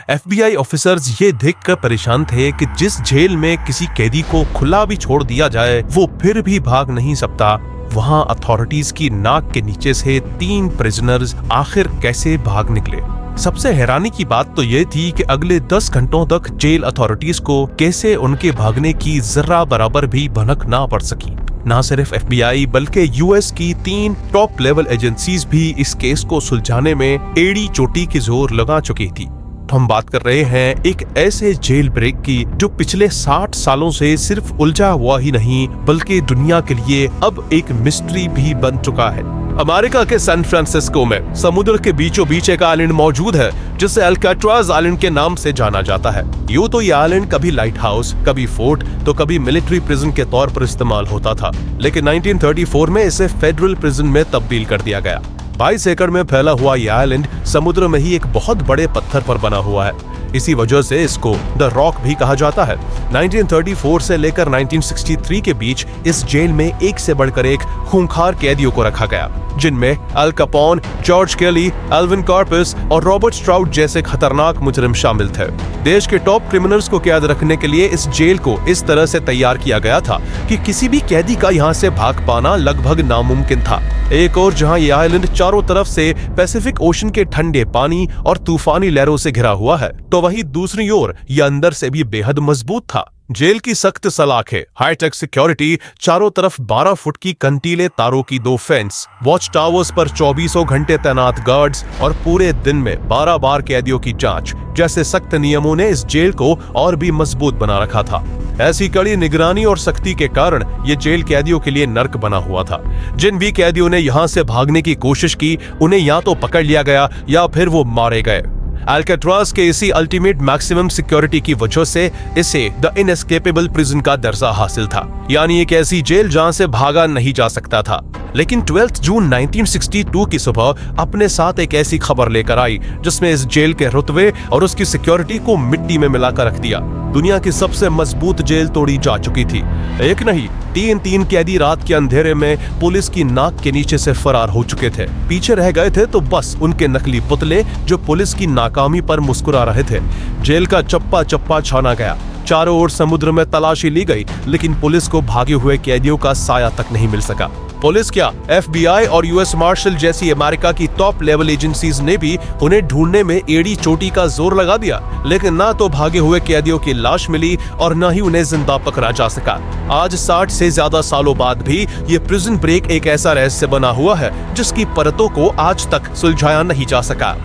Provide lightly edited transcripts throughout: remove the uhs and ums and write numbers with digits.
FBI officers ये देखकर परेशान थे कि जिस जेल में किसी कैदी को खुला भी छोड़ दिया जाए वो फिर भी भाग नहीं सकता, वहां अथॉरिटीज की नाक के नीचे से 3 प्रिजनर्स आखिर कैसे भाग निकले। सबसे हैरानी की बात तो ये थी कि अगले 10 घंटों तक जेल अथॉरिटीज को कैसे उनके भागने की जरा बराबर भी भनक ना पड़ सकी। ना सिर्फ FBI बल्कि US की 3 टॉप लेवल एजेंसीज भी इस केस को सुलझाने में एड़ी चोटी की जोर लगा चुकी थी। तो हम बात कर रहे हैं एक ऐसे जेल ब्रेक की जो पिछले 60 सालों से सिर्फ उलझा हुआ ही नहीं बल्कि दुनिया के लिए अब एक मिस्ट्री भी बन चुका है। अमेरिका के सैन फ्रांसिस्को में समुद्र के बीचों बीच एक आइलैंड मौजूद है जिसे अल्काट्राज आइलैंड के नाम से जाना जाता है। यूं तो ये आइलैंड कभी लाइट हाउस, कभी फोर्ट तो कभी मिलिट्री प्रिजन के तौर पर इस्तेमाल होता था, लेकिन 1934 में इसे फेडरल प्रिजन में तब्दील कर दिया गया। 22 एकड़ में फैला हुआ यह आइलैंड समुद्र में ही एक बहुत बड़े पत्थर पर बना हुआ है। इसी वजह से इसको द रॉक भी कहा जाता है। 1934 से लेकर 1963 के बीच इस जेल में एक से बढ़कर एक खूंखार कैदियों को रखा गया, जिनमें अल कैपोन, जॉर्ज केली, एल्विन कार्पस और रॉबर्ट स्ट्राउड जैसे खतरनाक मुजरिम शामिल थे। देश के टॉप क्रिमिनल्स को कैद रखने के लिए इस जेल को इस तरह से तैयार किया गया था कि किसी भी कैदी का यहाँ से भाग पाना लगभग नामुमकिन था। एक और जहाँ ये आइलैंड चारों तरफ से पैसिफिक ओशन के ठंडे पानी और तूफानी लहरों से घिरा हुआ है, तो वहीं दूसरी ओर ये अंदर से भी बेहद मजबूत था। जेल की सख्त सलाखें, हाईटेक सिक्योरिटी, चारों तरफ 12 फुट की कंटीले तारों की 2 फेंस, वॉच टावर्स पर 24 घंटे तैनात गार्ड्स और पूरे दिन में 12 बार कैदियों की जांच जैसे सख्त नियमों ने इस जेल को और भी मजबूत बना रखा था। ऐसी कड़ी निगरानी और सख्ती के कारण ये जेल कैदियों के लिए नर्क बना हुआ था। जिन भी कैदियों ने यहाँ से भागने की कोशिश की उन्हें या तो पकड़ लिया गया या फिर वो मारे गए। अल्काट्राज के इसी अल्टीमेट मैक्सिमम सिक्योरिटी की वजह से इसे द इनएस्केपेबल प्रिजन का दर्जा हासिल था, यानी एक ऐसी जेल जहां से भागा नहीं जा सकता था। लेकिन 12 जून 1962 की सुबह अपने साथ एक ऐसी खबर लेकर आई जिसमें इस जेल के रुतबे और उसकी सिक्योरिटी को मिट्टी में मिलाकर रख दिया। दुनिया की सबसे मजबूत जेल तोड़ी जा चुकी थी। एक नहीं 3 कैदी रात के अंधेरे में पुलिस की नाक के नीचे से फरार हो चुके थे। पीछे रह गए थे तो बस उनके नकली पुतले जो पुलिस की नाकामी पर मुस्कुरा रहे थे। जेल का चप्पा चप्पा छाना गया, चारों ओर समुद्र में तलाशी ली गई, लेकिन पुलिस को भागे हुए कैदियों का साया तक नहीं मिल सका। पुलिस क्या, FBI और US मार्शल जैसी अमेरिका की टॉप लेवल एजेंसीज ने भी उन्हें ढूंढने में एड़ी चोटी का जोर लगा दिया, लेकिन ना तो भागे हुए कैदियों की लाश मिली और न ही उन्हें जिंदा पकड़ा जा सका। आज 60 से ज्यादा सालों बाद भी ये प्रिजन ब्रेक एक ऐसा रहस्य बना हुआ है जिसकी परतों को आज तक सुलझाया नहीं जा सका।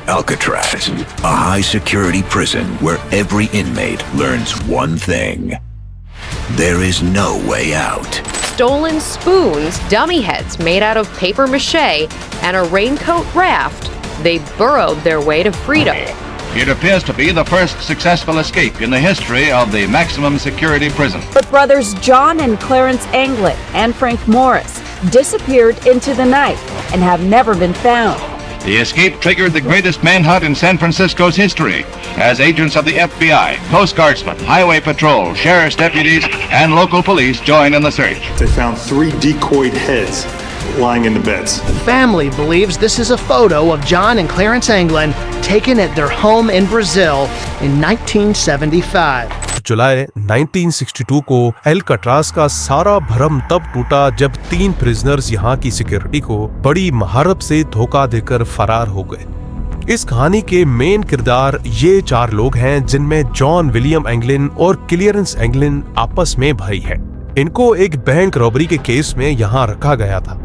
Alcatraz, a high-security prison where every inmate learns one thing: there is no way out. Stolen spoons, dummy heads made out of paper mache, and a raincoat raft, they burrowed their way to freedom. It appears to be the first successful escape in the history of the maximum security prison. But brothers John and Clarence Anglin and Frank Morris disappeared into the night and have never been found. The escape triggered the greatest manhunt in San Francisco's history, as agents of the FBI, Coast Guardsmen, Highway Patrol, sheriff's deputies, and local police join in the search. They found 3 decoyed heads lying in the beds. The family believes this is a photo of John and Clarence Anglin taken at their home in Brazil in 1975. जुलाई 1962 को Alcatraz का सारा भ्रम तब टूटा जब 3 prisoners यहाँ की security को बड़ी महारत से धोखा देकर फरार हो गए। इस कहानी के मेन किरदार ये 4 लोग हैं जिनमें जॉन विलियम एंगलिन और क्लियरेंस एंगलिन आपस में भाई हैं। इनको एक बैंक रॉबरी के केस में यहाँ रखा गया था।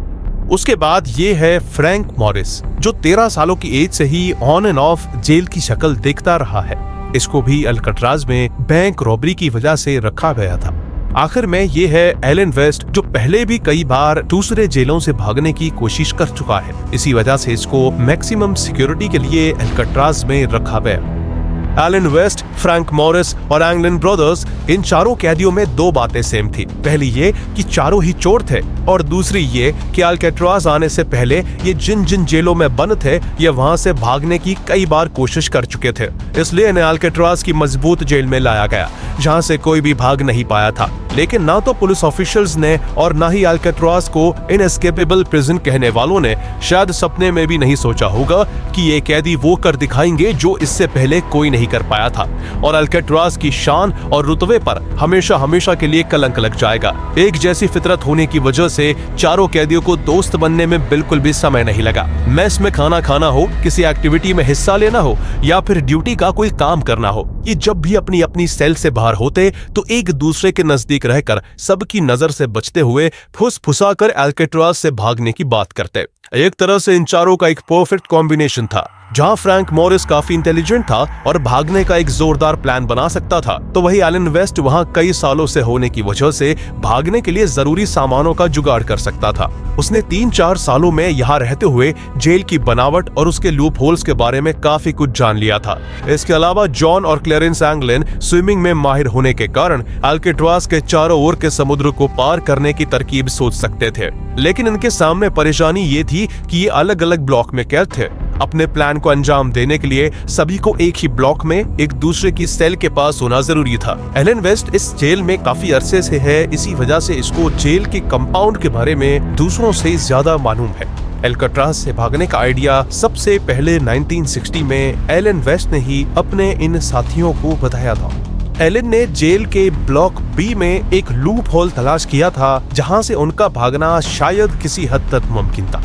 उसके बाद ये है फ्रैंक मॉरिस जो 13 सालों की एज से ही ऑन एंड ऑफ जेल की शक्ल देखता रहा है। इसको भी अल्काट्राज में बैंक रॉबरी की वजह से रखा गया था। आखिर में ये है एलन वेस्ट जो पहले भी कई बार दूसरे जेलों से भागने की कोशिश कर चुका है। इसी वजह से इसको मैक्सिमम सिक्योरिटी के लिए अल्काट्राज में रखा गया। एलन वेस्ट, फ्रैंक मॉरिस और एंगलिन ब्रदर्स, इन चारों कैदियों में दो बातें सेम थी। पहली ये कि चारों ही चोर थे और दूसरी ये कि अल्काट्राज आने से पहले ये जिन जिन जेलों में बंद थे ये वहां से भागने की कई बार कोशिश कर चुके थे। इसलिए इन्हें अल्काट्राज की मजबूत जेल में लाया गया जहां से कोई भी भाग नहीं पाया था। लेकिन ना तो पुलिस ऑफिशियल्स ने और ना ही अल्काट्राज को इनएस्केपेबल प्रिजन कहने वालों ने शायद सपने में भी नहीं सोचा होगा कि ये कैदी वो कर दिखाएंगे जो इससे पहले कोई नहीं कर पाया था और अल्काट्राज की शान और रुतबे पर हमेशा हमेशा के लिए कलंक लग जाएगा। एक जैसी फितरत होने की वजह से चारों कैदियों को दोस्त बनने में बिल्कुल भी समय नहीं लगा। मेस में खाना खाना हो, किसी एक्टिविटी में हिस्सा लेना हो या फिर ड्यूटी का कोई काम करना हो, ये जब भी अपनी अपनी सेल से बाहर होते तो एक दूसरे के नजदीक रहकर सबकी नजर से बचते हुए फुसफुसाकर अल्काट्राज से भागने की बात करते। एक तरह से इन चारों का एक परफेक्ट कॉम्बिनेशन था। जहां फ्रैंक मॉरिस काफी इंटेलिजेंट था और भागने का एक जोरदार प्लान बना सकता था, तो वही एलन वेस्ट वहां कई सालों से होने की वजह से भागने के लिए जरूरी सामानों का जुगाड़ कर सकता था। उसने 3-4 सालों में यहाँ रहते हुए जेल की बनावट और उसके लूप होल्स के बारे में काफी कुछ जान लिया था। इसके अलावा जॉन और क्लेरेंस एंगलिन स्विमिंग में माहिर होने के कारण अल्काट्राज के चारों ओर के समुद्र को पार करने की तरकीब सोच सकते थे। लेकिन इनके सामने परेशानी ये थी कि ये अलग अलग ब्लॉक में कैद थे। अपने प्लान को अंजाम देने के लिए सभी को एक ही ब्लॉक में एक दूसरे की सेल के पास होना जरूरी था। एलन वेस्ट इस जेल में काफी अरसे से है, इसी वजह से इसको जेल के कंपाउंड के बारे में दूसरों से ज्यादा मालूम है। अल्काट्राज से भागने का आइडिया सबसे पहले 1960 में एलन वेस्ट ने ही अपने इन साथियों को बताया था। एलन ने जेल के ब्लॉक बी में एक लूप होल तलाश किया था जहां से उनका भागना शायद किसी हद तक मुमकिन था।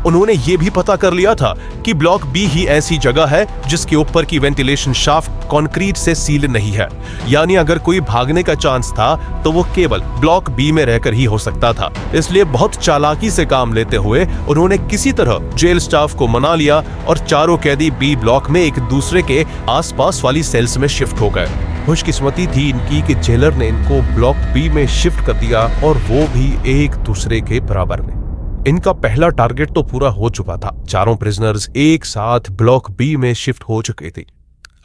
उन्होंने ये भी पता कर लिया था कि ब्लॉक बी ही ऐसी जगह है जिसके ऊपर की वेंटिलेशन शाफ्ट कंक्रीट से सील नहीं है, यानी अगर कोई भागने का चांस था तो वो केवल ब्लॉक बी में रहकर ही हो सकता था। इसलिए बहुत चालाकी से काम लेते हुए उन्होंने किसी तरह जेल स्टाफ को मना लिया और चारों कैदी बी ब्लॉक में एक दूसरे के आसपास वाली सेल्स में शिफ्ट हो गए। खुशकिस्मती थी इनकी कि जेलर ने इनको ब्लॉक बी में शिफ्ट कर दिया और वो भी एक दूसरे के बराबर में। इनका पहला टारगेट तो पूरा हो चुका था। चारों प्रिजनर्स एक साथ ब्लॉक बी में शिफ्ट हो चुके थे।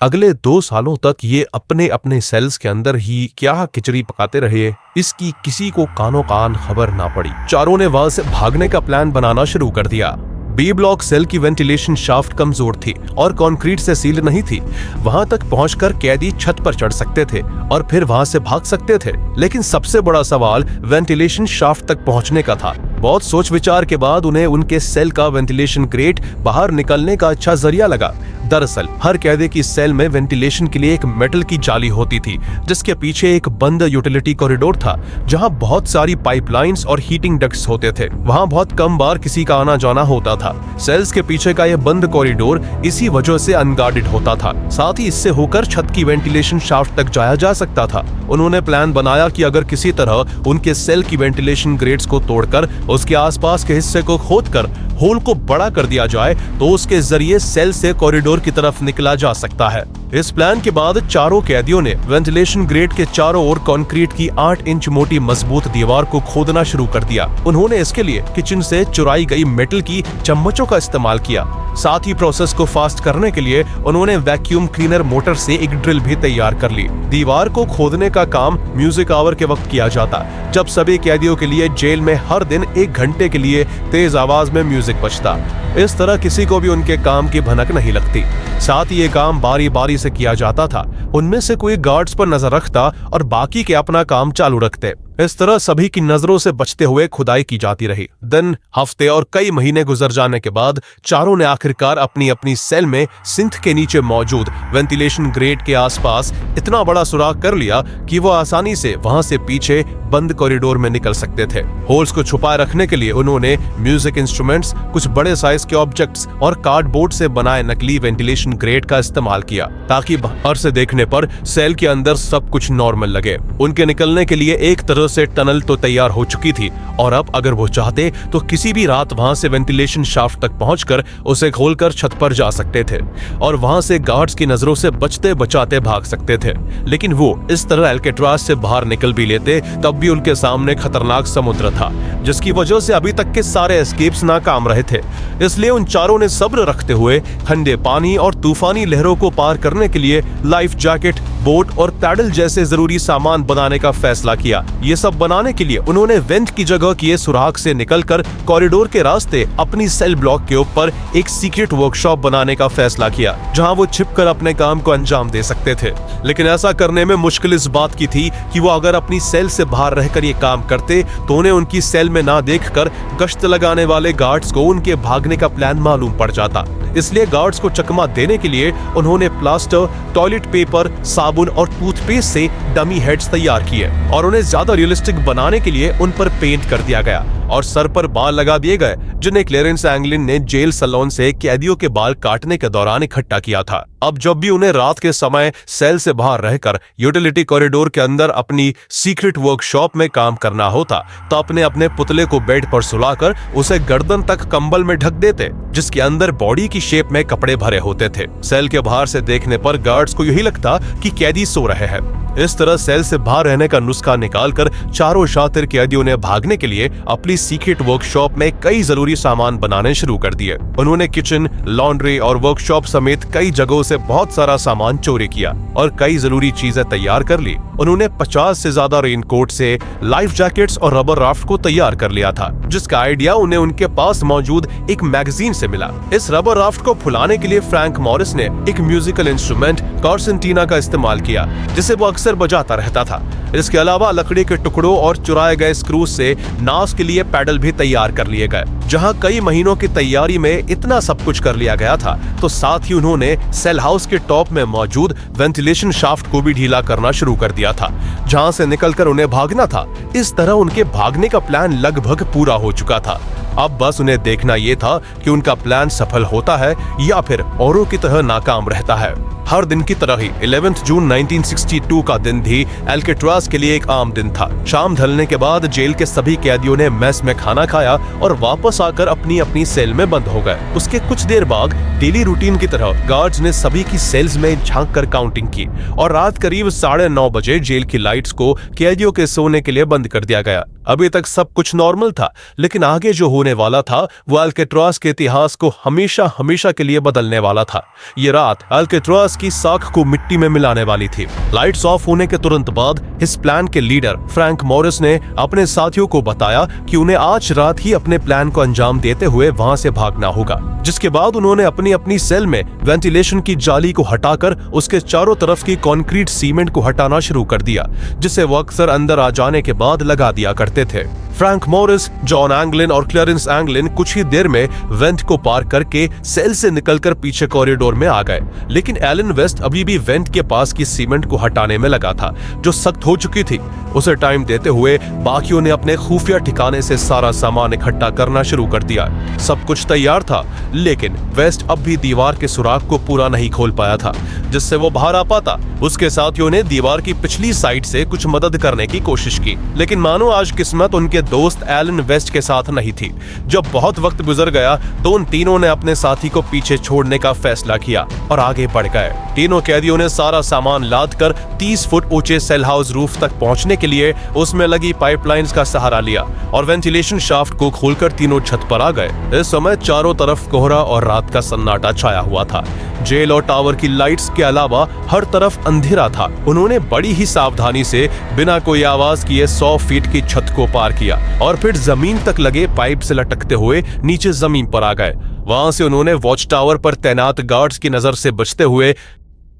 अगले 2 सालों तक ये अपने अपने सेल्स के अंदर ही क्या खिचड़ी पकाते रहे, इसकी किसी को कानो कान खबर ना पड़ी। चारों ने वहां से भागने का प्लान बनाना शुरू कर दिया। बी ब्लॉक सेल की वेंटिलेशन शाफ्ट कमजोर थी और कंक्रीट से सील नहीं थी। वहां तक पहुंचकर कैदी छत पर चढ़ सकते थे और फिर वहां से भाग सकते थे। लेकिन सबसे बड़ा सवाल वेंटिलेशन शाफ्ट तक पहुंचने का था। बहुत सोच विचार के बाद उन्हें उनके सेल का वेंटिलेशन ग्रेट बाहर निकलने का अच्छा जरिया लगा। दरअसल हर कैदी की सेल में वेंटिलेशन के लिए एक मेटल की जाली होती थी जिसके पीछे एक बंद यूटिलिटी कॉरिडोर था जहां बहुत सारी पाइपलाइंस और हीटिंग डक्ट्स होते थे। वहां बहुत कम बार किसी का आना जाना होता था। सेल्स के पीछे का यह बंद कॉरिडोर इसी वजह से अनगार्डेड होता था। साथ ही इससे होकर छत की वेंटिलेशन शाफ्ट तक जाया जा सकता था। उन्होंने प्लान बनाया कि अगर किसी तरह उनके सेल की वेंटिलेशन ग्रेट्स को तोड़कर उसके आसपास के हिस्से को खोदकर होल को बड़ा कर दिया जाए तो उसके जरिए सेल से कॉरिडोर की तरफ निकला जा सकता है। इस प्लान के बाद चारों कैदियों ने वेंटिलेशन ग्रेट के चारों ओर कंक्रीट की 8 इंच मोटी मजबूत दीवार को खोदना शुरू कर दिया। उन्होंने इसके लिए किचन से चुराई गई मेटल की चम्मचों का इस्तेमाल किया। साथ ही प्रोसेस को फास्ट करने के लिए उन्होंने वैक्यूम क्लीनर मोटर से एक ड्रिल भी तैयार कर ली। दीवार को खोदने का काम म्यूजिक आवर के वक्त किया जाता, जब सभी कैदियों के लिए जेल में हर दिन 1 घंटे के लिए तेज आवाज में म्यूजिक बजता। इस तरह किसी को भी उनके काम की भनक नहीं लगती। साथ ही ये काम बारी बारी से किया जाता था। उनमें से कोई गार्ड्स पर नजर रखता और बाकी के अपना काम चालू रखते। इस तरह सभी की नजरों से बचते हुए खुदाई की जाती रही। दिन, हफ्ते और कई महीने गुजर जाने के बाद चारों ने आखिरकार अपनी अपनी सेल में सिंथ के नीचे मौजूद वेंटिलेशन ग्रेट के आसपास इतना बड़ा सुराख कर लिया कि वो आसानी से वहां से पीछे बंद कॉरिडोर में निकल सकते थे। होल्स को छुपाए रखने के लिए उन्होंने म्यूजिक इंस्ट्रूमेंट्स, कुछ बड़े साइज के ऑब्जेक्ट्स और कार्डबोर्ड से बनाए नकली वेंटिलेशन ग्रेट का इस्तेमाल किया ताकि बाहर से देखने पर सेल के अंदर सब कुछ नॉर्मल लगे। उनके निकलने के लिए एक तरह तरह से टनल तो तैयार हो चुकी थी और अब अगर वो चाहते तो किसी भी रात वहां से वेंटिलेशन शाफ्ट तक पहुंचकर उसे खोलकर छत पर जा सकते थे और वहां से गार्ड्स की नजरों से बचते बचाते भाग सकते थे। लेकिन वो इस तरह अल्केट्राज से बाहर निकल भी लेते तब भी उनके सामने खतरनाक समुद्र था, जिसकी वजह से अभी तक के सारे एस्केप्स नाकाम रहे थे। इसलिए उन चारों ने सब्र रखते हुए ठंडे पानी और तूफानी लहरों को पार करने के लिए लाइफ जैकेट, बोट और पैडल जैसे जरूरी सामान बनाने का फैसला किया। ये सब बनाने के लिए उन्होंने वेंट की जगह किए सुराख से निकलकर कॉरिडोर के रास्ते अपनी सेल ब्लॉक के ऊपर एक सीक्रेट वर्कशॉप बनाने का फैसला किया, जहां वो छिपकर अपने काम को अंजाम दे सकते थे। लेकिन ऐसा करने में मुश्किल इस बात की थी कि वो अगर अपनी सेल से बाहर रहकर ये काम करते तो उन्हें उनकी सेल में ना देखकर गश्त लगाने वाले गार्ड्स को उनके भागने का प्लान मालूम पड़ जाता। इसलिए गार्ड्स को चकमा देने के लिए उन्होंने प्लास्टर, टॉयलेट पेपर, साबुन और टूथपेस्ट से डमी हेड्स तैयार किए और उन्हें ज्यादा रियलिस्टिक बनाने के लिए उन पर पेंट कर दिया गया और सर पर बाल लगा दिए गए, जिन्हें क्लेरेंस एंगलिन ने जेल सैलून से कैदियों के बाल काटने के दौरान इकट्ठा किया था। अब जब भी उन्हें रात के समय सेल से बाहर रहकर यूटिलिटी कॉरिडोर के अंदर अपनी सीक्रेट वर्कशॉप में काम करना होता तो अपने अपने पुतले को बेड पर सुलाकर उसे गर्दन तक कंबल में ढक देते, जिसके अंदर बॉडी की शेप में कपड़े भरे होते थे। सेल के बाहर से देखने पर गार्ड्स को यही लगता कि कैदी सो रहे हैं। इस तरह सेल से बाहर रहने का नुस्खा निकालकर चारों शातिर कैदियों ने भागने के लिए अपनी सीक्रेट वर्कशॉप में कई जरूरी सामान बनाने शुरू कर दिए। उन्होंने किचन, लॉन्ड्री और वर्कशॉप समेत कई जगहों से बहुत सारा सामान चोरी किया और कई जरूरी चीजें तैयार कर ली। उन्होंने 50 से ज्यादा रेनकोट से लाइफ जैकेट्स और रबर राफ्ट को तैयार कर लिया था, जिसका आइडिया उन्हें उनके पास मौजूद एक मैगजीन से मिला। इस रबर राफ्ट को फुलाने के लिए फ्रैंक मॉरिस ने एक म्यूजिकल इंस्ट्रूमेंट कॉर्सेंटीना का इस्तेमाल किया, जिसे वो अक्सर बजाता रहता था। इसके अलावा लकड़ी के टुकड़ों और चुराए गए स्क्रूज से नाव के लिए पैडल भी तैयार कर लिए गए। जहां कई महीनों की तैयारी में इतना सब कुछ कर लिया गया था, तो साथ ही उन्होंने सेल हाउस के टॉप में मौजूद वेंटिलेशन शाफ्ट को भी ढीला करना शुरू कर दिया था, जहां से निकलकर उन्हें भागना था। इस तरह उनके भागने का प्लान लगभग पूरा हो चुका था। अब बस उन्हें देखना यह था कि उनका प्लान सफल होता है या फिर औरों की तरह नाकाम रहता है। हर दिन की तरह ही 11 जून 1962 का दिन भी अल्केट्राज के लिए एक आम दिन था। शाम ढलने के बाद जेल के सभी कैदियों ने मेस में खाना खाया और वापस आकर अपनी अपनी सेल में बंद हो गए। उसके कुछ देर बाद डेली रूटीन की तरह गार्ड्स ने सभी की सेल्स में झांक कर काउंटिंग की और रात करीब 9:30 बजे जेल की लाइट्स को कैदियों के सोने के लिए बंद कर दिया गया। अभी तक सब कुछ नॉर्मल था, लेकिन आगे जो होने वाला था वो अल्केट्राज के इतिहास को हमेशा हमेशा के लिए बदलने वाला था। ये रात अल्केट्राज की साख को मिट्टी में मिलाने वाली थी। लाइट्स ऑफ होने के तुरंत बाद इस प्लान के लीडर फ्रैंक मॉरिस ने अपने साथियों को बताया कि उन्हें आज रात ही अपने प्लान को अंजाम देते हुए वहां से भागना होगा। जिसके बाद उन्होंने अपनी अपनी सेल में वेंटिलेशन की जाली को हटाकर उसके चारों तरफ की कंक्रीट सीमेंट को हटाना शुरू कर दिया, जिसे वो अक्सर अंदर आ जाने के बाद लगा दिया करते थे। फ्रैंक मॉरिस, जॉन एंगलिन और क्लेरेंस एंगलिन कुछ ही देर में वेंट को पार करके सेल से निकलकर पीछे कॉरिडोर में आ गए, लेकिन एलन वेस्ट अभी भी वेंट के पास की सीमेंट को हटाने में लगा था, जो सख्त हो चुकी थी। उसे टाइम देते हुए बाकियों ने अपने खुफिया ठिकाने से सारा सामान इकट्ठा करना शुरू कर दिया। सब कुछ तैयार था, लेकिन वेस्ट अब भी दीवार के सुराख को पूरा नहीं खोल पाया था, जिससे वो बाहर आ पाता। उसके साथियों ने दीवार की पिछली साइड से कुछ मदद करने की कोशिश की, लेकिन मानो आज किस्मत उनके दोस्त एलन वेस्ट के साथ नहीं थी। जब बहुत वक्त गुजर गया तो उन तीनों ने अपने साथी को पीछे छोड़ने का फैसला किया और आगे बढ़ गए। तीनों कैदियों ने सारा सामान लादकर 30 फुट ऊंचे सेल हाउस रूफ तक पहुंचने के लिए उसमें लगी पाइपलाइंस का सहारा लिया और वेंटिलेशन शाफ्ट को खोलकर तीनों छत पर आ गए। इस समय चारों तरफ कोहरा और रात का सन्नाटा छाया हुआ था। जेल और टावर की लाइट्स के अलावा हर तरफ अंधेरा था। उन्होंने बड़ी ही सावधानी से बिना कोई आवाज किए 100 फीट की छत को पार किया और फिर जमीन तक लगे पाइप से लटकते हुए नीचे जमीन पर आ गए। वहां से उन्होंने वॉच टावर पर तैनात गार्ड्स की नजर से बचते हुए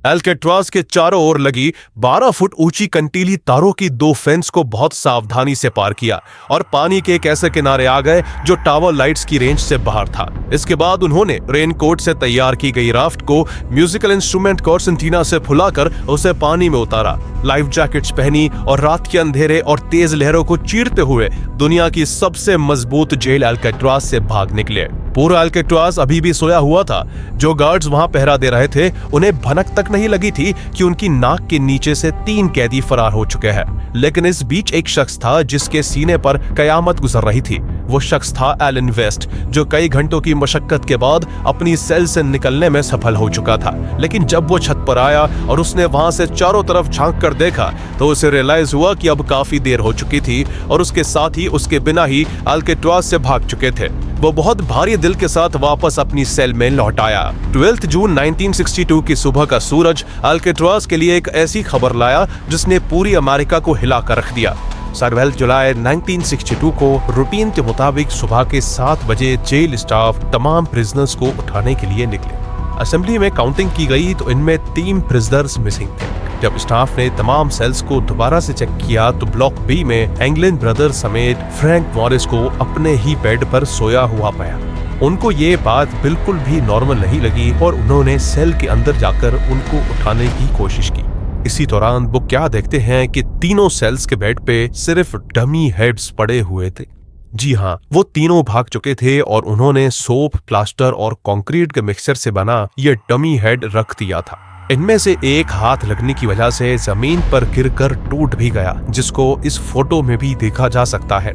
अल्केट्राज के चारों ओर लगी 12 फुट ऊंची कंटीली तारों की 2 फेंस को बहुत सावधानी से पार किया और पानी के एक ऐसे किनारे आ गए जो टावर लाइट्स की रेंज से बाहर था। इसके बाद उन्होंने रेनकोट से तैयार की गई राफ्ट को म्यूजिकल इंस्ट्रूमेंट कॉर्सेंटीना से फुलाकर उसे पानी में उतारा लाइफ जैकेट्स पहनी और रात के अंधेरे और तेज लहरों को चीरते हुए दुनिया की सबसे मजबूत जेल अल्काट्राज से भाग निकले। पूरा अल्काट्राज अभी भी सोया हुआ था। जो गार्ड्स वहां पहरा दे रहे थे उन्हें भनक तक नहीं लगी थी कि उनकी नाक के नीचे से 3 कैदी फरार हो चुके हैं। लेकिन इस बीच एक शख्स था जिसके सीने पर कयामत गुजर रही थी। वो शख्स था एलन वेस्ट, जो कई घंटों की मशक्कत के बाद अपनी सेल से निकलने में सफल हो चुका था। लेकिन जब वो छत पर आया और उसने वहां से चारों तरफ झांक कर देखा तो उसे रियलाइज हुआ कि अब काफी देर हो चुकी थी और उसके साथ ही उसके बिना ही अल्काट्राज से भाग चुके थे। वो बहुत भारी दिल के साथ वापस अपनी सेल में लौट आया। 12 जून 1962 की सुबह का सूरज अल्काट्राज के लिए एक ऐसी खबर लाया जिसने पूरी अमेरिका को हिला कर रख दिया। 12 जुलाई 1962 को रूटीन के मुताबिक सुबह के 7 बजे जेल स्टाफ तमाम प्रिजनर्स को उठाने के लिए निकले। असेंबली में काउंटिंग की गई तो इनमें 3 प्रिजनर्स मिसिंग थे। जब स्टाफ ने तमाम सेल्स को दोबारा से चेक किया तो ब्लॉक बी में एंगलिन ब्रदर्स समेत फ्रैंक मॉरिस को अपने ही बेड पर सोया हुआ पाया। उनको ये बात बिल्कुल भी नॉर्मल नहीं लगी और उन्होंने सेल के अंदर जाकर उनको उठाने की कोशिश की। इसी दौरान वो क्या देखते हैं कि तीनों सेल्स के बेड पे सिर्फ डमी हेड्स पड़े हुए थे। जी हाँ, वो तीनों भाग चुके थे और उन्होंने सोप, प्लास्टर और कंक्रीट के मिक्सचर से बना ये डमी हेड रख दिया था। इनमें से एक हाथ लगने की वजह से जमीन पर गिरकर टूट भी गया, जिसको इस फोटो में भी देखा जा सकता है।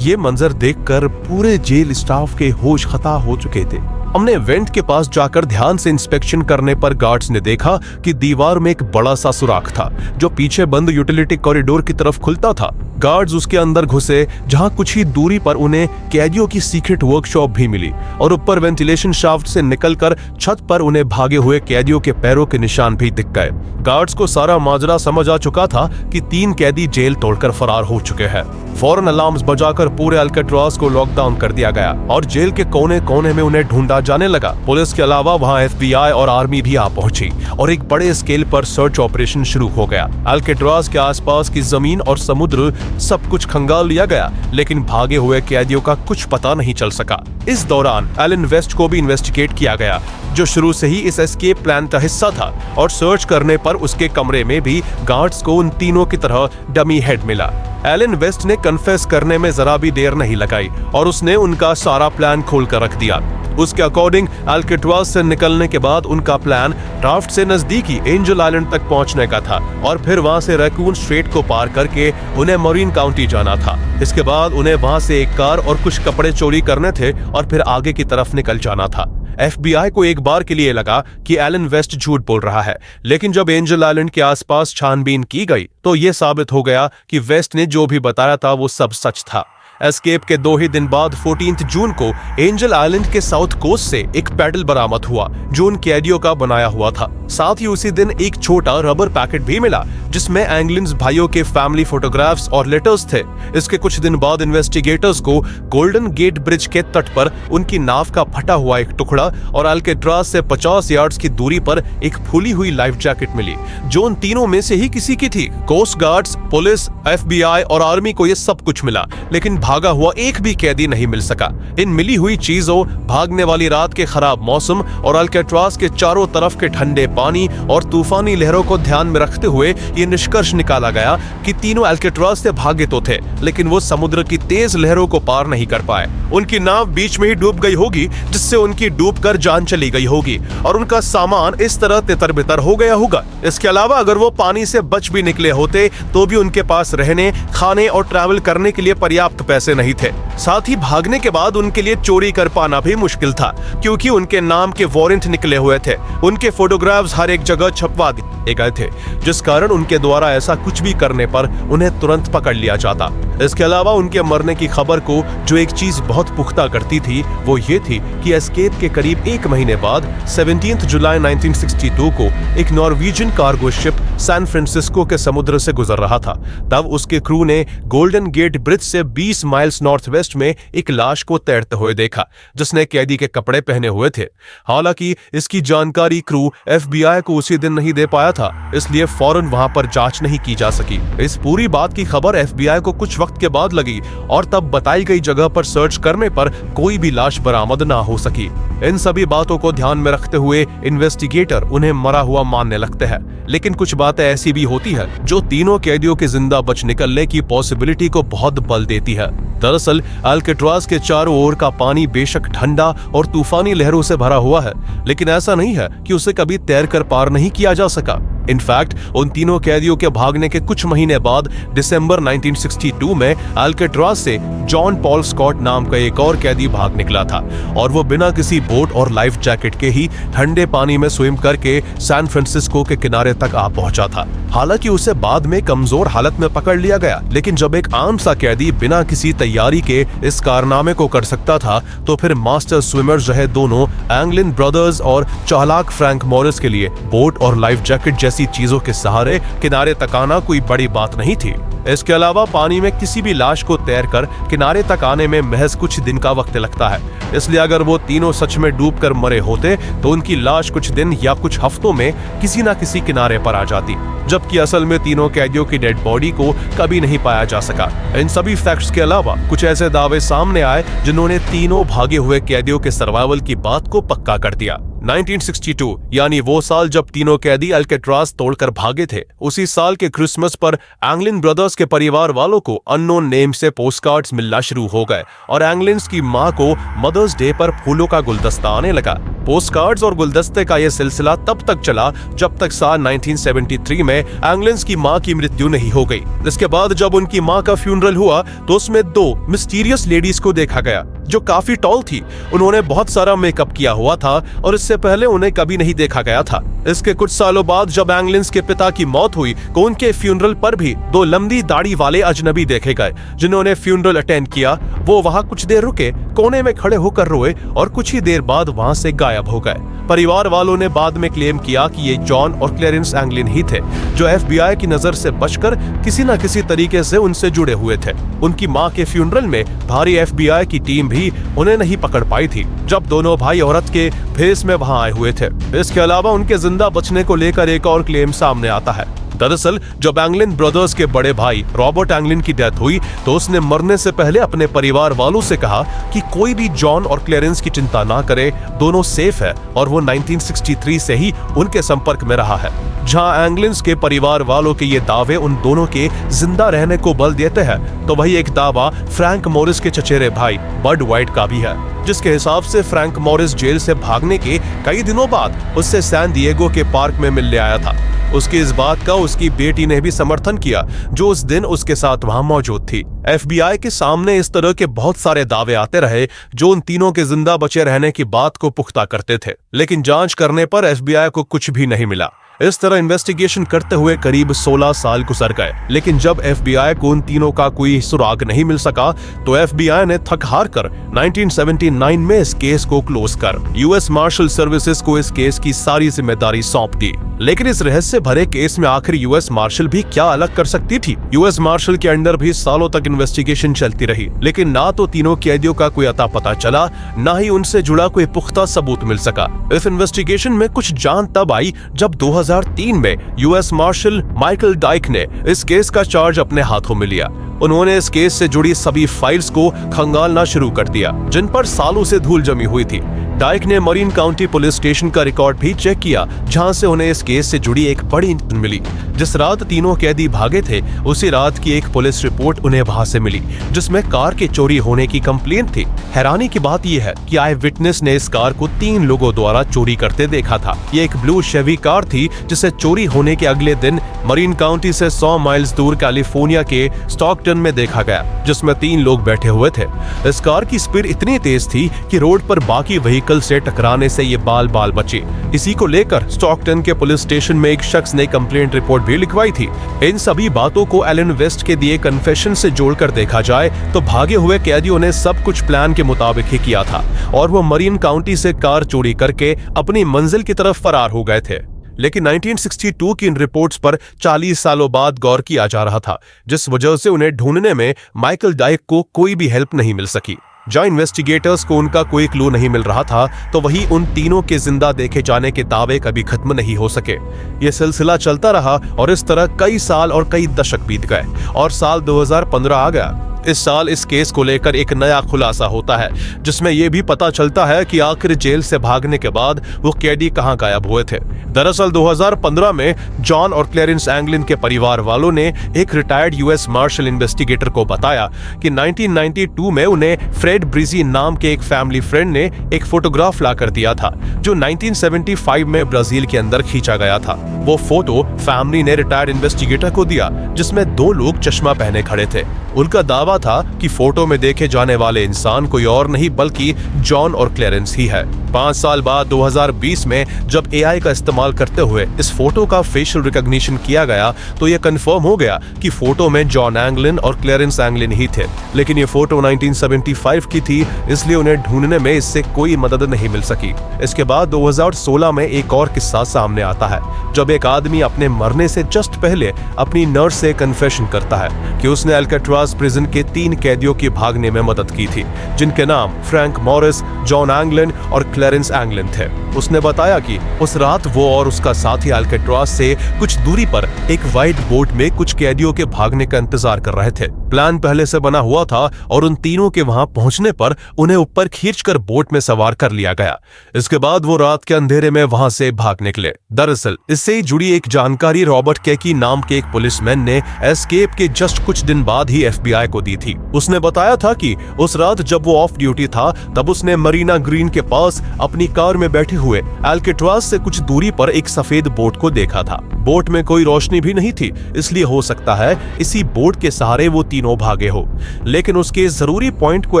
ये मंजर देखकर पूरे जेल स्टाफ के होश खता हो चुके थे। हमने वेंट के पास जाकर ध्यान से इंस्पेक्शन करने पर गार्ड्स ने देखा कि दीवार में एक बड़ा सा सुराख था जो पीछे बंद यूटिलिटी कॉरिडोर की तरफ खुलता था। गार्ड्स उसके अंदर घुसे जहां कुछ ही दूरी पर उन्हें कैदियों की सीक्रेट वर्कशॉप भी मिली और ऊपर वेंटिलेशन शाफ्ट से निकलकर छत पर उन्हें भागे हुए कैदियों के पैरों के निशान भी दिख गए। गार्ड्स को सारा माजरा समझ आ चुका था कि 3 कैदी जेल तोड़कर फरार हो चुके हैं। फौरन अलार्म्स बजाकर पूरे अल्काट्राज को लॉकडाउन कर दिया गया और जेल के कोने कोने में उन्हें ढूंढा जाने लगा। पुलिस के अलावा वहां FBI और आर्मी भी आ पहुंची और एक बड़े स्केल पर सर्च ऑपरेशन शुरू हो गया। अल्काट्राज के आसपास की जमीन और समुद्र सब कुछ खंगाल लिया गया, लेकिन भागे हुए कैदियों का कुछ पता नहीं चल सका। इस दौरान एलन वेस्ट को भी इन्वेस्टिगेट किया गया, जो शुरू से ही इस एस्केप प्लान का हिस्सा था, और सर्च करने पर उसके कमरे में भी गार्ड्स को उन तीनों की तरह डमी हेड मिला। एलन वेस्ट ने कन्फेस करने में जरा भी देर नहीं लगाई और उसने उनका सारा प्लान खोल कर रख दिया। उसके अकॉर्डिंग अल्काट्राज से निकलने के बाद उनका प्लान राफ्ट से नजदीकी एंजल आइलैंड तक पहुंचने का था और फिर वहां से रैकून स्ट्रेट को पार करके उन्हें मरीन काउंटी जाना था। इसके बाद उन्हें वहां से एक कार और कुछ कपड़े चोरी करने थे और फिर आगे की तरफ निकल जाना था। FBI को एक बार के लिए लगा कि एलन वेस्ट झूठ बोल रहा है, लेकिन जब एंजल आइलैंड के आसपास छानबीन की गई तो यह साबित हो गया कि वेस्ट ने जो भी बताया था वो सब सच था। एस्केप के 2 ही दिन बाद 14 जून को एंजल आइलैंड के साउथ कोस्ट से एक पैडल बरामद हुआ जो उन कैदियों का बनाया हुआ था। साथ ही उसी दिन एक छोटा रबर पैकेट भी मिला जिसमें एंगलिन्स भाइयों के फैमिली फोटोग्राफ्स और लेटर्स थे। इसके कुछ दिन बाद इन्वेस्टिगेटर्स को गोल्डन गेट ब्रिज के तट पर उनकी नाव का फटा हुआ एक टुकड़ा और अल्काट्राज से 50 यार्ड्स की दूरी पर एक फूली हुई लाइफ जैकेट मिली जो उन तीनों में से ही किसी की थी। कोस्ट गार्ड्स, पुलिस, FBI और आर्मी को यह सब कुछ मिला, लेकिन भागा हुआ एक भी कैदी नहीं मिल सका। इन मिली हुई चीजों, भागने वाली रात के खराब मौसम और अल्काट्राज के चारों तरफ के ठंडे पानी और तूफानी लहरों को ध्यान में रखते हुए ये निष्कर्ष निकाला गया कि तीनों अल्काट्राज से भागे तो थे, लेकिन वो समुद्र की तेज लहरों को पार नहीं कर पाए। उनकी नाव बीच में ही डूब गई होगी, जिससे उनकी डूबकर जान चली गई होगी और उनका सामान इस तरह तितर-बितर हो गया होगा। इसके अलावा अगर वो पानी से बच भी निकले होते तो भी उनके पास रहने, खाने और ट्रैवल करने के लिए पर्याप्त पैसे नहीं थे। साथ ही भागने के बाद उनके लिए चोरी कर पाना भी मुश्किल था, क्योंकि उनके नाम के वारंट निकले हुए थे। उनके फोटोग्राफ्स हर एक जगह छपवा दिए गए थे, जिस कारण उनके द्वारा ऐसा कुछ भी करने पर उन्हें तुरंत पकड़ लिया जाता। इसके अलावा उनके मरने की खबर को जो एक चीज बहुत पुख्ता करती थी वो ये थी कि एस्केप के करीब 1 महीने बाद 17 जुलाई 1962 को एक Norwegian cargo ship San Francisco के समुद्र से गुजर रहा था। तब उसके क्रू ने गोल्डन गेट ब्रिज से 20 माइल्स नॉर्थ वेस्ट में एक लाश को तैरते हुए देखा, जिसने कैदी के कपड़े पहने हुए थे। हालांकि इसकी जानकारी क्रू FBI को उसी दिन नहीं दे पाया था, इसलिए फौरन वहां पर जांच नहीं की जा सकी। इस पूरी बात की खबर FBI को कुछ वक्त के बाद लगी और तब बताई गई जगह पर सर्च करने पर कोई भी लाश बरामद ना हो सकी। इन सभी बातों को ध्यान में रखते हुए इन्वेस्टिगेटर उन्हें मरा हुआ मानने लगते हैं, लेकिन कुछ बातें ऐसी भी होती है जो तीनों कैदियों के जिंदा बच निकलने की पॉसिबिलिटी को बहुत बल देती है। दरअसल अल्काट्राज के चारों ओर का पानी बेशक ठंडा और तूफानी लहरों से भरा हुआ है, लेकिन ऐसा नहीं है कि उसे कभी तैरकर पार नहीं किया जा सका। इनफैक्ट उन तीनों कैदियों के भागने के कुछ महीने बाद दिसंबर 1962 में अल्काट्राज से जॉन पॉल स्कॉट नाम का एक और कैदी भाग निकला था, और वो बिना किसी बोट और लाइफ जैकेट के ही ठंडे पानी में स्विम करके सैन फ्रांसिस्को के किनारे तक आ पहुंचा था। हालांकि उसे बाद में कमजोर हालत में पकड़ लिया गया, लेकिन जब एक आम सा कैदी बिना किसी तैयारी के इस कारनामे को कर सकता था, तो फिर मास्टर स्विमर्स रहे दोनों एंगलिन ब्रदर्स और चालाक फ्रैंक मॉरिस के लिए बोट और लाइफ जैकेट जैसी चीजों के सहारे किनारे तक आना कोई बड़ी बात नहीं थी। इसके अलावा पानी में किसी भी लाश को तैरकर किनारे तक आने में महज कुछ दिन का वक्त लगता है, इसलिए अगर वो तीनों सच में डूबकर मरे होते तो उनकी लाश कुछ दिन या कुछ हफ्तों में किसी न किसी किनारे पर आ जाती, जबकि असल में तीनों कैदियों की डेड बॉडी को कभी नहीं पाया जा सका। इन सभी फैक्ट्स के अलावा कुछ ऐसे दावे सामने आए जिन्होंने तीनों भागे हुए कैदियों के सर्वाइवल की बात को पक्का कर दिया। 1962 यानी वो साल जब तीनों कैदी अल्काट्राज तोड़कर भागे थे, उसी साल के क्रिसमस पर एंगलिन ब्रदर्स के परिवार वालों को अननोन नेम से पोस्टकार्ड्स मिलना शुरू हो गए और एंगलिन्स की मां को मदर्स डे पर फूलों का गुलदस्ता आने लगा। पोस्टकार्ड्स और गुलदस्ते का यह सिलसिला तब तक चला जब तक साल 1973 में एंगलिन्स की मां की मृत्यु नहीं हो गई। इसके बाद जब उनकी मां का फ्यूनरल हुआ तो उसमें दो मिस्टीरियस लेडीज को देखा गया जो काफी टॉल थी। उन्होंने बहुत सारा मेकअप किया हुआ था और इससे पहले उन्हें कभी नहीं देखा गया था। इसके कुछ सालों बाद जब एंगलिन्स के पिता की मौत हुई तो उनके फ्यूनरल पर भी दो लंबी दाढ़ी वाले अजनबी देखे गए जिन्होंने फ्यूनरल अटेंड किया। वो वहां कुछ देर रुके, कोने में खड़े होकर रोए और कुछ ही देर बाद वहां से गायब हो गए। परिवार वालों ने बाद में क्लेम किया कि ये जॉन और क्लेरेंस एंगलिन ही थे जो FBI की नजर से बचकर किसी न किसी तरीके से उनसे जुड़े हुए थे। उनकी मां के फ्यूनरल में भारी FBI की टीम भी उन्हें नहीं पकड़ पाई थी जब दोनों भाई औरत के भेस में वहां आए हुए थे। इसके अलावा उनके जिंदा बचने को लेकर एक और क्लेम सामने आता है। दरअसल जब एंगलिन ब्रदर्स के बड़े भाई रॉबर्ट एंगलिन की डेथ हुई तो उसने मरने से पहले अपने परिवार वालों से कहा कि कोई भी जॉन और क्लेरेंस की चिंता ना करे, दोनों सेफ है, और वो 1963 से ही उनके संपर्क में रहा है। जहां एंगलिन्स के परिवार वालों के ये दावे उन दोनों के जिंदा रहने को बल देते हैं, तो वही एक दावा फ्रैंक मॉरिस के चचेरे भाई बड वाइट का भी है, जिसके हिसाब से फ्रैंक मॉरिस जेल से भागने के कई दिनों बाद उससे सैन डिएगो के पार्क में मिलने आया था। उसकी इस बात का उसकी बेटी ने भी समर्थन किया जो उस दिन उसके साथ वहां मौजूद थी। FBI के सामने इस तरह के बहुत सारे दावे आते रहे जो उन तीनों के जिंदा बचे रहने की बात को पुख्ता करते थे, लेकिन जांच करने पर FBI को कुछ भी नहीं मिला। इस तरह इन्वेस्टिगेशन करते हुए करीब 16 साल गुजर गए, लेकिन जब FBI को उन तीनों का कोई सुराग नहीं मिल सका तो FBI ने थक हार कर 1979 में इस केस को क्लोज कर US मार्शल सर्विसेज को इस केस की सारी जिम्मेदारी सौंप दी। लेकिन इस रहस्य भरे केस में आखिर US मार्शल भी क्या अलग कर सकती थी? US मार्शल के अंडर भी सालों तक इन्वेस्टिगेशन चलती रही, लेकिन ना तो तीनों कैदियों का कोई अता पता चला, ना ही उनसे जुड़ा कोई पुख्ता सबूत मिल सका। इस इन्वेस्टिगेशन में कुछ जान तब आई जब 2003 में US मार्शल माइकल डाइक ने इस केस का चार्ज अपने हाथों में लिया। उन्होंने इस केस से जुड़ी सभी फाइल्स को खंगालना शुरू कर दिया जिन पर सालों से धूल जमी हुई थी। डाइक ने मरीन काउंटी पुलिस स्टेशन का रिकॉर्ड भी चेक किया जहां से उन्हें इस केस से जुड़ी एक बड़ी मिली। जिस रात तीनों कैदी भागे थे उसी रात की एक पुलिस रिपोर्ट उन्हें वहां से मिली जिसमें कार के चोरी होने की कंप्लेंट थी। हैरानी की बात यह है कि आई विटनेस ने इस कार को 3 लोगों द्वारा चोरी करते देखा था। ये एक ब्लू शेवी कार थी जिसे चोरी होने के अगले दिन मरीन काउंटी से 100 माइल्स दूर कैलिफोर्निया के स्टॉकटन में देखा गया, जिसमें 3 लोग बैठे हुए थे। इस कार की स्पीड इतनी तेज थी कि रोड पर बाकी व्हीकल से टकराने से ये बाल बाल बचे। इसी को लेकर स्टॉकटन के पुलिस स्टेशन में एक शख्स ने कंप्लेंट रिपोर्ट भी लिखवाई थी। इन सभी बातों को एलन वेस्ट के दिए कन्फेशन से जोड़कर देखा जाए तो भागे हुए कैदियों ने सब कुछ प्लान के मुताबिक ही किया था और वो मरीन काउंटी से कार चोरी करके अपनी मंजिल की तरफ फरार हो गए थे। लेकिन 1962 की इन रिपोर्ट्स पर 40 सालों बाद गौर किया जा रहा था, जिस वजह से उन्हें ढूंढने में माइकल डाइक को कोई भी हेल्प नहीं मिल सकी। जहां इन्वेस्टिगेटर्स को उनका कोई क्लू नहीं मिल रहा था तो वहीं उन तीनों के जिंदा देखे जाने के दावे कभी खत्म नहीं हो सके। ये सिलसिला चलता रहा और इस तरह कई साल और कई दशक बीत गए और साल 2015 आ गया। इस साल इस केस को लेकर एक नया खुलासा होता है, जिसमें यह भी पता चलता है कि आखिर जेल से भागने के बाद वो कैदी कहां गायब हुए थे। दरअसल 2015 में जॉन और क्लेरेंस एंगलिन के परिवार वालों ने एक रिटायर्ड यूएस मार्शल इन्वेस्टिगेटर को बताया कि 1992 में उन्हें फ्रेड ब्रिजी नाम के एक फैमिली फ्रेंड ने एक फोटोग्राफ लाकर दिया था, जो 1975 में ब्राजील के अंदर खींचा गया था। वो फोटो फैमिली ने रिटायर्ड इन्वेस्टिगेटर को दिया, जिसमें दो लोग चश्मा पहने खड़े थे। उनका दावा था कि फोटो में देखे जाने वाले इंसान कोई और नहीं बल्कि जॉन और क्लेरेंस ही है। 5 साल बाद 2020 में जब एआई का इस्तेमाल करते हुए इस फोटो का फेशियल रिकॉग्निशन किया गया तो यह कंफर्म हो गया कि फोटो में जॉन एंगलिन और क्लेरेंस एंगलिन ही थे। लेकिन ये फोटो 1975 की थी, इसलिए उन्हें ढूंढने में इससे कोई मदद नहीं मिल सकी। इसके बाद 2016 में एक और किस्सा सामने आता है, जब एक आदमी अपने मरने से जस्ट पहले अपनी नर्स से कन्फेशन करता है कि उसने अल्काट्राज प्रिजन के 3 कैदियों की भागने में मदद की थी, जिनके नाम फ्रैंक मॉरिस, जॉन एंगलिन और क्लेरेंस एंगलिन थे। उसने बताया कि उस रात वो और उसका साथी अल्काट्राज से कुछ दूरी पर एक व्हाइट बोट में कुछ कैदियों के भागने का इंतजार कर रहे थे। प्लान पहले से बना हुआ था और उन तीनों के वहां पहुंचने पर उन्हें ऊपर खींचकर बोट में सवार कर लिया गया। इसके बाद वो रात के अंधेरे में वहां से भाग निकले। दरअसल इससे ही जुड़ी एक जानकारी रॉबर्ट केकी नाम के एक पुलिसमैन ने एस्केप के जस्ट कुछ दिन बाद ही एफबीआई को दी थी। उसने बताया था कि उस रात जब वो ऑफ ड्यूटी था, तब उसने मरीना ग्रीन के पास अपनी कार में बैठे हुए अल्काट्राज से कुछ दूरी पर एक सफेद बोट को देखा था। बोट में कोई रोशनी भी नहीं थी, इसलिए हो सकता है इसी बोट के सहारे वो तीनों भागे हो। लेकिन उसके जरूरी पॉइंट को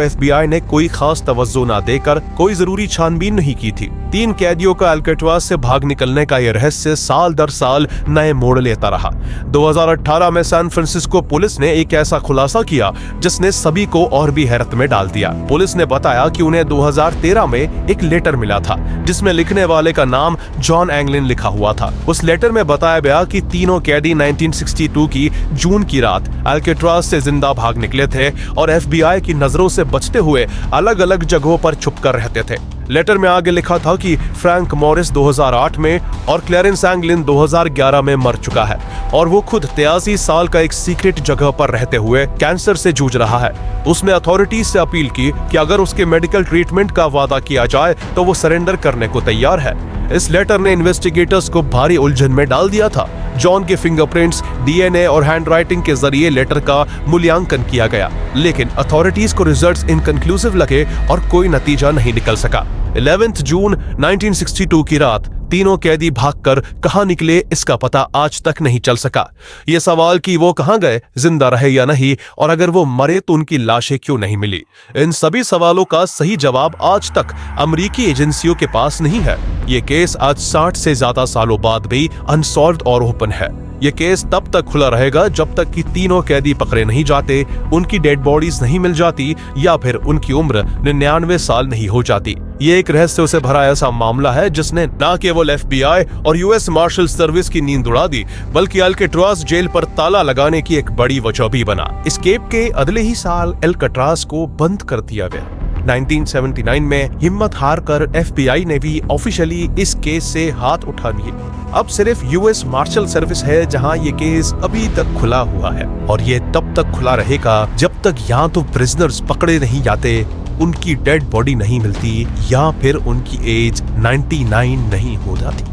एफबीआई ने कोई खास तवज्जो न देकर कोई जरूरी छानबीन नहीं की थी। 3 कैदियों का अल्काट्राज से भाग निकलने का यह रहस्य साल दर साल नए मोड़ लेता रहा। 2018 में सैन फ्रांसिस्को पुलिस ने एक ऐसा खुलासा किया जिसने सभी को और भी हैरत में डाल दिया। पुलिस ने बताया कि उन्हें 2013 में एक लेटर मिला था, जिसमें लिखने वाले का नाम जॉन एंगलिन लिखा हुआ था। उस लेटर में बताया गया कि तीनों कैदी 1962 की जून की रात अल्काट्राज से जिंदा भाग निकले थे और एफबीआई की नजरों से बचते हुए अलग अलग जगहों पर छुपकर रहते थे। लेटर में आगे लिखा था कि फ्रैंक मॉरिस 2008 में और क्लेरेंस एंगलिन 2011 में मर चुका है और वो खुद 83 साल का एक सीक्रेट जगह पर रहते हुए कैंसर से जूझ रहा है। उसने अथॉरिटीज से अपील की कि अगर उसके मेडिकल ट्रीटमेंट का वादा किया जाए तो वो सरेंडर करने को तैयार है। इस लेटर ने इन्वेस्टिगेटर्स को भारी उलझन में डाल दिया था। जॉन के फिंगरप्रिंट्स, डीएनए और हैंडराइटिंग के जरिए लेटर का मूल्यांकन किया गया, लेकिन अथॉरिटीज को रिजल्ट्स इनकंक्लूसिव लगे और कोई नतीजा नहीं निकल सका। 11 जून 1962 की रात तीनों कैदी भागकर कहां निकले, इसका पता आज तक नहीं चल सका। ये सवाल कि वो कहां गए, जिंदा रहे या नहीं, और अगर वो मरे तो उनकी लाशें क्यों नहीं मिली, इन सभी सवालों का सही जवाब आज तक अमेरिकी एजेंसियों के पास नहीं है। ये केस आज 60 से ज्यादा सालों बाद भी अनसॉल्व्ड और ओपन है। ये केस तब तक खुला रहेगा जब तक कि तीनों कैदी पकड़े नहीं जाते, उनकी डेड बॉडीज नहीं मिल जाती या फिर उनकी उम्र 99 साल नहीं हो जाती। ये एक रहस्य से भरा ऐसा मामला है जिसने न केवल एफबीआई और यूएस मार्शल सर्विस की नींद उड़ा दी, बल्कि अल्काट्राज जेल पर ताला लगाने की एक बड़ी वजह भी बना। एस्केप के अगले ही साल अल्काट्राज को बंद कर दिया गया। 1979 में हिम्मत हारकर एफबीआई ने भी ऑफिशियली इस केस से हाथ उठा लिए। अब सिर्फ यूएस मार्शल सर्विस है जहां ये केस अभी तक खुला हुआ है, और ये तब तक खुला रहेगा जब तक या तो प्रिजनर्स पकड़े नहीं जाते, उनकी डेड बॉडी नहीं मिलती, या फिर उनकी एज 99 नहीं हो जाती।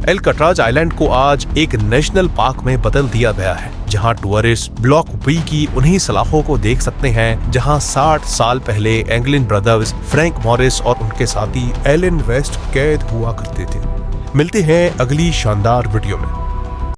अल्काट्राज आइलैंड को आज एक नेशनल पार्क में बदल दिया गया है, जहां टूरिस्ट ब्लॉक बी की उन्हीं सलाखों को देख सकते हैं जहां 60 साल पहले एंगलिन ब्रदर्स, फ्रैंक मॉरिस और उनके साथी एलन वेस्ट कैद हुआ करते थे। मिलते हैं अगली शानदार वीडियो में।